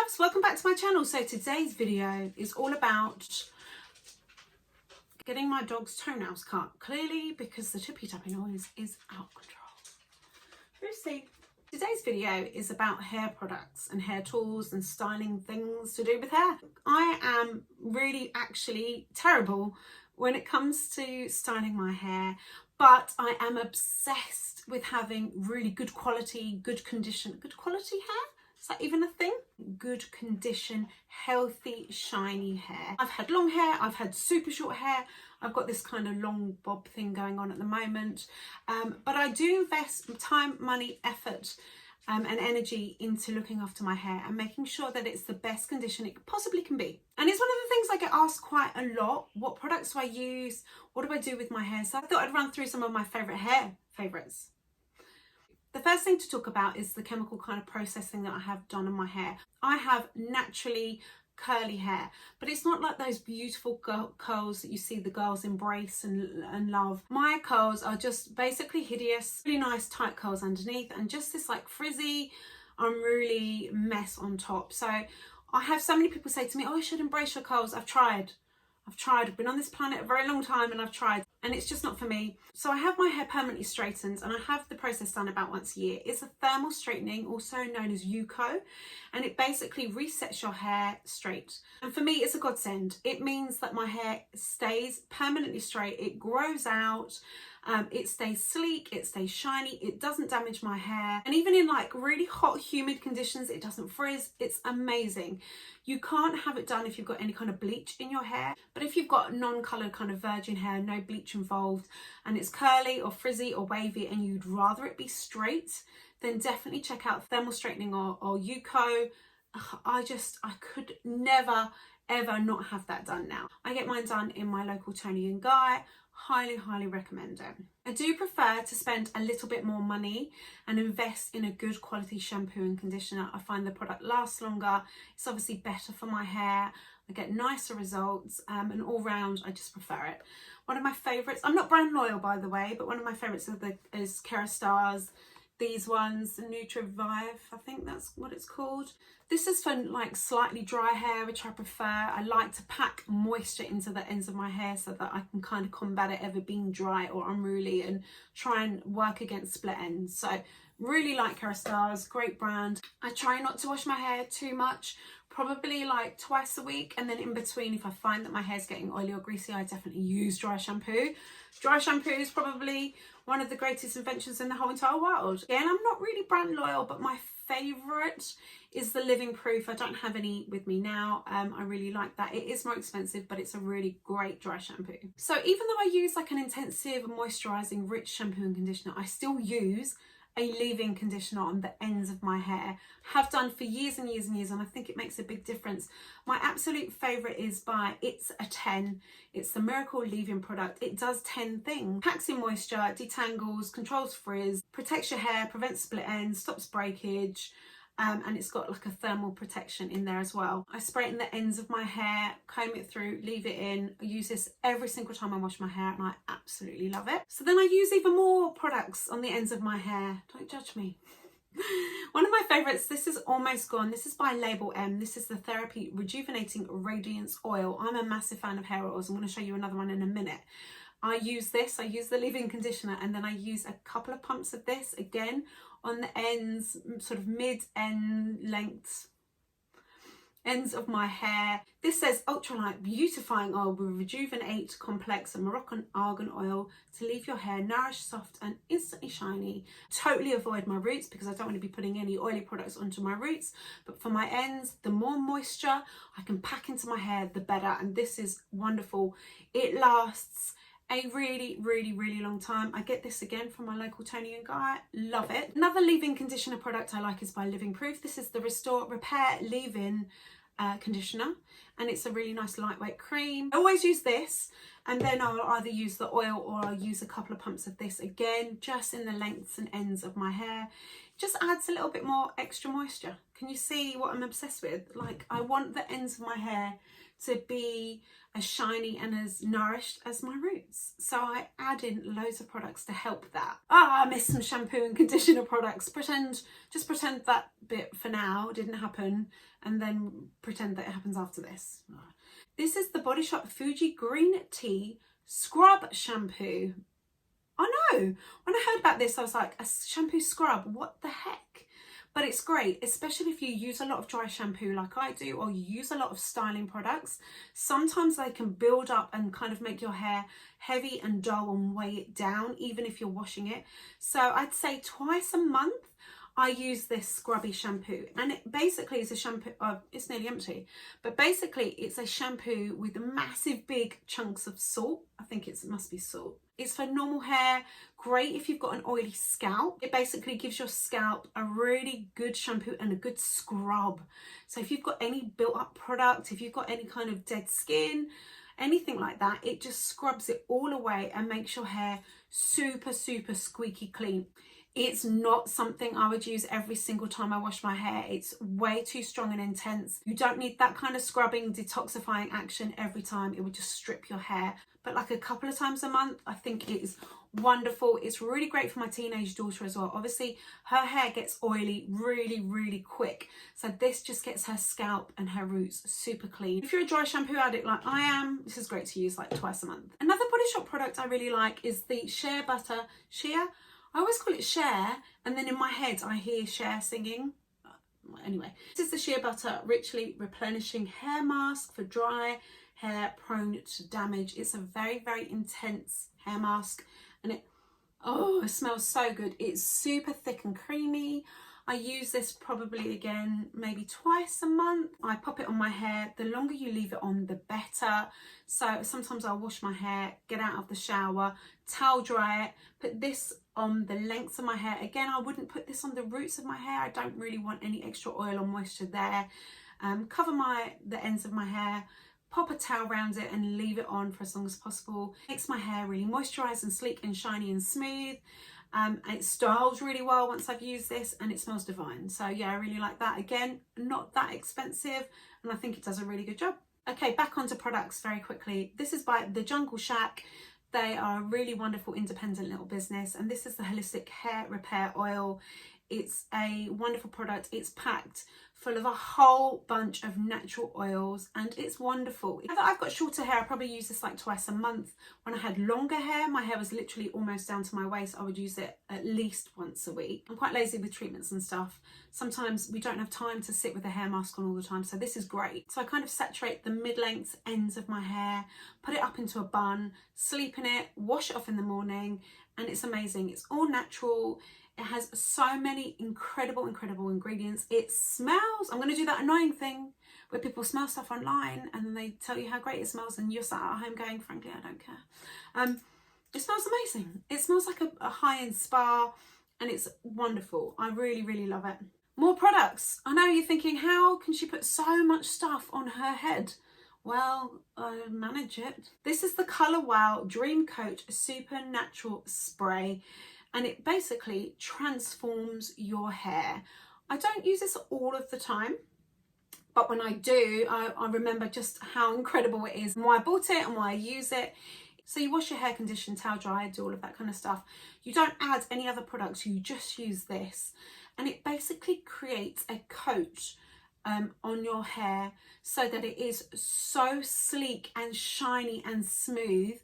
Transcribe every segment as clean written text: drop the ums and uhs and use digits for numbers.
loves, welcome back to my channel. So today's video is all about getting my dog's toenails cut, clearly because the tippy tappy noise is out of control. Lucy. Today's video is about hair products and hair tools and styling things to do with hair. I am really actually terrible when it comes to styling my hair, but I am obsessed with having really good quality, good quality hair. Is that even a thing? Good condition, healthy, shiny hair. I've had long hair, I've had super short hair, I've got this kind of long bob thing going on at the moment. But I do invest time, money, effort and energy into looking after my hair and making sure that it's the best condition it possibly can be. And it's one of the things I get asked quite a lot. What products do I use? What do I do with my hair? So I thought I'd run through some of my favourite hair favourites. The first thing to talk about is the chemical kind of processing that I have done on my hair. I have naturally curly hair, but it's not like those beautiful curls that you see the girls embrace and love. My curls are just basically hideous, really nice tight curls underneath and just this like frizzy, unruly mess on top. So I have so many people say to me, oh, I should embrace your curls. I've tried, I've been on this planet a very long time and I've tried and it's just not for me. So I have my hair permanently straightened and I have the process done about once a year. It's a thermal straightening, also known as UCO, and it basically resets your hair straight. And for me, it's a godsend. It means that my hair stays permanently straight, it grows out, it stays sleek, it stays shiny, it doesn't damage my hair. And even in like really hot, humid conditions, it doesn't frizz. It's amazing. You can't have it done if you've got any kind of bleach in your hair. But if you've got non-coloured kind of virgin hair, no bleach involved, and it's curly or frizzy or wavy and you'd rather it be straight, then definitely check out thermal straightening or UCO. I could never, ever not have that done now. I get mine done in my local Tony & Guy. Highly recommend it. I do prefer to spend a little bit more money and invest in a good quality shampoo and conditioner. I find the product lasts longer. It's obviously better for my hair. I get nicer results and all round I just prefer it. One of my favourites, I'm not brand loyal by the way, but one of my favourites is Kerastase. These ones, Nutrivive, I think that's what it's called. This is for like slightly dry hair, which I prefer. I like to pack moisture into the ends of my hair so that I can kind of combat it ever being dry or unruly and try and work against split ends. So really like Kerastase, great brand. I try not to wash my hair too much, probably like twice a week, and then in between, if I find that my hair's getting oily or greasy, I definitely use dry shampoo. Dry shampoo is probably one of the greatest inventions in the whole entire world. Again, I'm not really brand loyal, but my favourite is the Living Proof. I don't have any with me now. I really like that. It is more expensive, but it's a really great dry shampoo. So even though I use like an intensive moisturising rich shampoo and conditioner, I still use a leave-in conditioner on the ends of my hair. Have done for years and years and years, and I think it makes a big difference. My absolute favourite is by It's a 10. It's the Miracle Leave-In product. It does 10 things. Packs in moisture, detangles, controls frizz, protects your hair, prevents split ends, stops breakage, and it's got like a thermal protection in there as well. I spray it in the ends of my hair, comb it through, leave it in. I use this every single time I wash my hair and I absolutely love it. So then I use even more products on the ends of my hair. Don't judge me. One of my favourites, this is almost gone. This is by Lable.m. This is the Therapy Rejuvenating Radiance Oil. I'm a massive fan of hair oils. I'm going to show you another one in a minute. I use this, I use the leave-in conditioner, and then I use a couple of pumps of this again on the ends, sort of mid-end lengths, ends of my hair. This says ultralight beautifying oil with Rejuvenate complex and Moroccan argan oil to leave your hair nourished, soft and instantly shiny. Totally avoid my roots because I don't want to be putting any oily products onto my roots, but for my ends, the more moisture I can pack into my hair, the better. And this is wonderful. It lasts a really long time. I get this again from my local Tony & Guy. Love it. Another leave-in conditioner product I like is by Living Proof. This is the Restore Repair Leave-In conditioner, and it's a really nice lightweight cream. I always use this, and then I'll either use the oil or I'll use a couple of pumps of this again, just in the lengths and ends of my hair. It just adds a little bit more extra moisture. Can you see what I'm obsessed with? Like, I want the ends of my hair to be as shiny and as nourished as my roots. So I add in loads of products to help that. I miss some shampoo and conditioner products. Just pretend that bit for now didn't happen and then pretend that it happens after this. This is the Body Shop Fuji Green Tea Scrub Shampoo. I know, when I heard about this, I was like, a shampoo scrub, what the heck? But it's great, especially if you use a lot of dry shampoo like I do, or you use a lot of styling products. Sometimes they can build up and kind of make your hair heavy and dull and weigh it down, even if you're washing it. So I'd say twice a month, I use this scrubby shampoo, and it basically is a shampoo, it's nearly empty, but basically it's a shampoo with massive big chunks of salt. I think it must be salt. It's for normal hair, great if you've got an oily scalp. It basically gives your scalp a really good shampoo and a good scrub. So if you've got any built up product, if you've got any kind of dead skin, anything like that, it just scrubs it all away and makes your hair super, super squeaky clean. It's not something I would use every single time I wash my hair. It's way too strong and intense. You don't need that kind of scrubbing, detoxifying action every time. It would just strip your hair. But like a couple of times a month, I think it is wonderful. It's really great for my teenage daughter as well. Obviously, her hair gets oily really, really quick. So this just gets her scalp and her roots super clean. If you're a dry shampoo addict like I am, this is great to use like twice a month. Another Body Shop product I really like is the Shea Butter. Shea? I always call it Shea, and then in my head I hear Shea singing. Anyway, this is the Shea Butter Richly Replenishing Hair Mask for dry hair prone to damage. It's a very, very intense hair mask, and it smells so good. It's super thick and creamy. I use this probably again maybe twice a month. I pop it on my hair. The longer you leave it on, the better. So sometimes I'll wash my hair, get out of the shower, towel dry it, put this on the lengths of my hair. Again, I wouldn't put this on the roots of my hair. I don't really want any extra oil or moisture there. Cover the ends of my hair, pop a towel around it and leave it on for as long as possible. Makes my hair really moisturised and sleek and shiny and smooth. It styles really well once I've used this, and it smells divine. So yeah, I really like that. Again, not that expensive, and I think it does a really good job. Okay, back onto products very quickly. This is by The Jungle Shack. They are a really wonderful independent little business, and this is the Holistic Hair Repair Oil. It's a wonderful product. It's packed full of a whole bunch of natural oils, and it's wonderful. Now that I've got shorter hair, I probably use this like twice a month. When I had longer hair, my hair was literally almost down to my waist, I would use it at least once a week. I'm quite lazy with treatments and stuff. Sometimes we don't have time to sit with a hair mask on all the time, so this is great. So I kind of saturate the mid-length ends of my hair, put it up into a bun, sleep in it, wash it off in the morning, and it's amazing. It's all natural. It has so many incredible ingredients. It smells, I'm going to do that annoying thing where people smell stuff online and then they tell you how great it smells, and you're sat at home going, frankly, I don't care. It smells amazing. It smells like a high-end spa, and it's wonderful. I really, really love it. More products. I know you're thinking, how can she put so much stuff on her head? Well, I manage it. This is the Colour Wow Dream Coat Supernatural Spray, and it basically transforms your hair. I don't use this all of the time, but when I do, I remember just how incredible it is and why I bought it and why I use it. So you wash your hair, condition, towel dry, do all of that kind of stuff. You don't add any other products, you just use this. And it basically creates a coat on your hair so that it is so sleek and shiny and smooth,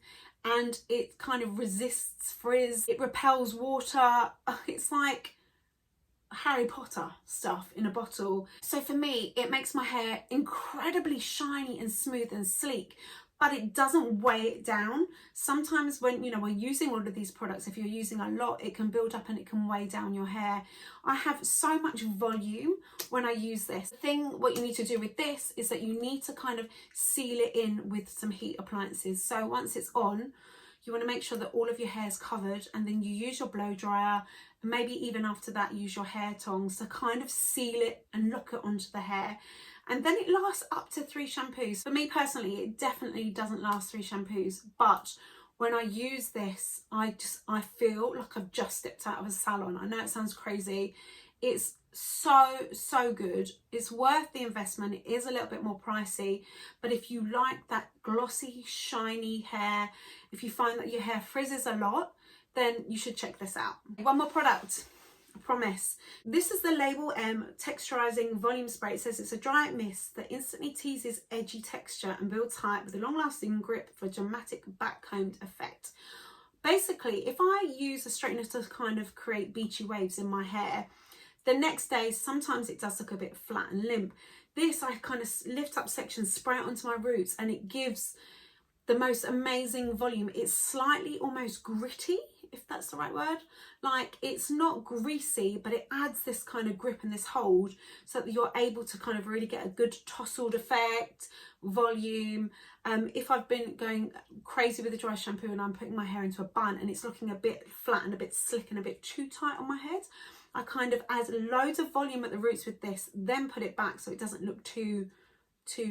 and it kind of resists frizz, it repels water. It's like Harry Potter stuff in a bottle. So for me, it makes my hair incredibly shiny and smooth and sleek, but it doesn't weigh it down. Sometimes when, we're using all of these products, if you're using a lot, it can build up and it can weigh down your hair. I have so much volume when I use this. The thing, what you need to do with this is that you need to kind of seal it in with some heat appliances. So once it's on, you want to make sure that all of your hair is covered, and then you use your blow dryer, and maybe even after that use your hair tongs to kind of seal it and lock it onto the hair. And then it lasts up to 3 shampoos. For me personally, it definitely doesn't last 3 shampoos, but when I use this, I feel like I've just stepped out of a salon. I know it sounds crazy. It's so good. It's worth the investment. It is a little bit more pricey, but if you like that glossy, shiny hair, if you find that your hair frizzes a lot, then you should check this out. One more product. I promise. This is the Lable.m Texturising Volume Spray. It says it's a dry mist that instantly teases edgy texture and builds height with a long-lasting grip for a dramatic backcombed effect. Basically, if I use a straightener to kind of create beachy waves in my hair, the next day sometimes it does look a bit flat and limp. This, I kind of lift up sections, spray it onto my roots, and it gives the most amazing volume. It's slightly almost gritty, if that's the right word. Like, it's not greasy, but it adds this kind of grip and this hold so that you're able to kind of really get a good tousled effect, volume. If I've been going crazy with a dry shampoo and I'm putting my hair into a bun and it's looking a bit flat and a bit slick and a bit too tight on my head, I kind of add loads of volume at the roots with this, then put it back so it doesn't look too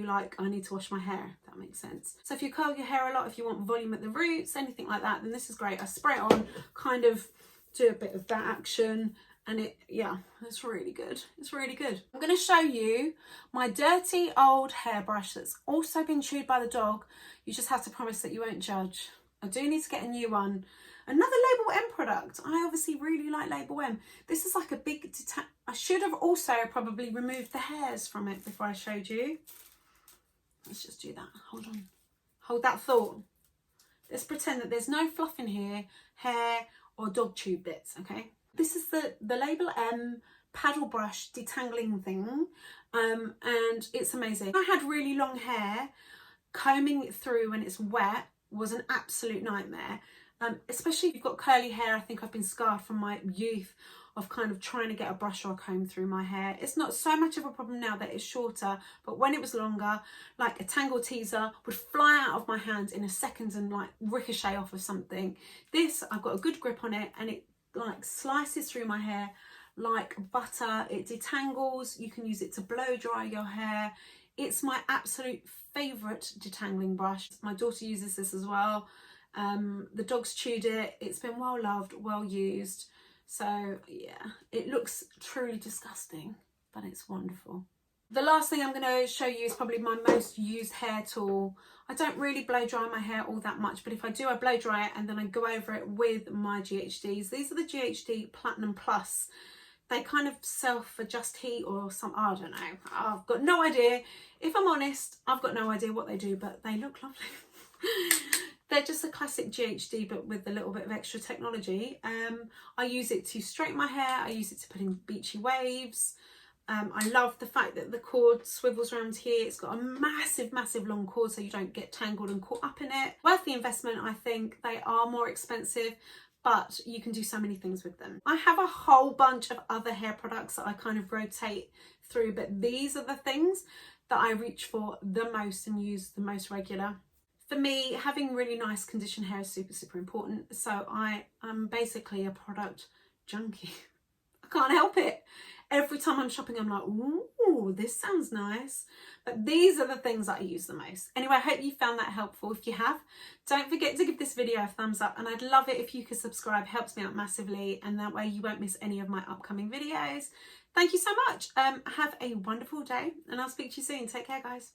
like I need to wash my hair, if that makes sense. So if you curl your hair a lot, if you want volume at the roots, anything like that, then this is great. I spray it on, kind of do a bit of that action, and it's really good. It's really good. I'm going to show you my dirty old hairbrush that's also been chewed by the dog. You just have to promise that you won't judge. I do need to get a new one. Another Lable.m product. I obviously really like Lable.m. This is like a big I should have also probably removed the hairs from it before I showed you. Let's just do that. Hold on. Hold that thought. Let's pretend that there's no fluff in here, hair or dog chew bits, okay? This is the Lable.m paddle brush detangling thing, and it's amazing. I had really long hair. Combing it through when it's wet was an absolute nightmare. Especially if you've got curly hair. I think I've been scarred from my youth of kind of trying to get a brush or a comb through my hair. It's not so much of a problem now that it's shorter, but when it was longer, like a tangle teaser would fly out of my hand in a second and like ricochet off of something. This, I've got a good grip on it and it like slices through my hair like butter. It detangles. You can use it to blow dry your hair. It's my absolute favourite detangling brush. My daughter uses this as well. The dog's chewed it. It's been well loved, well used. So yeah, it looks truly disgusting, but it's wonderful. The last thing I'm going to show you is probably my most used hair tool. I don't really blow dry my hair all that much, but if I do, I blow dry it and then I go over it with my GHDs. These are the GHD Platinum Plus. They kind of self-adjust heat or some, I don't know. I've got no idea. If I'm honest, I've got no idea what they do, but they look lovely. They're just a classic GHD, but with a little bit of extra technology. I use it to straighten my hair. I use it to put in beachy waves. I love the fact that the cord swivels around here. It's got a massive, massive long cord so you don't get tangled and caught up in it. Worth the investment, I think. They are more expensive, but you can do so many things with them. I have a whole bunch of other hair products that I kind of rotate through, but these are the things that I reach for the most and use the most regular. For me, having really nice conditioned hair is super, super important. So I am basically a product junkie. I can't help it. Every time I'm shopping, I'm like, ooh, this sounds nice. But these are the things that I use the most. Anyway, I hope you found that helpful. If you have, don't forget to give this video a thumbs up. And I'd love it if you could subscribe. It helps me out massively. And that way you won't miss any of my upcoming videos. Thank you so much. Have a wonderful day and I'll speak to you soon. Take care, guys.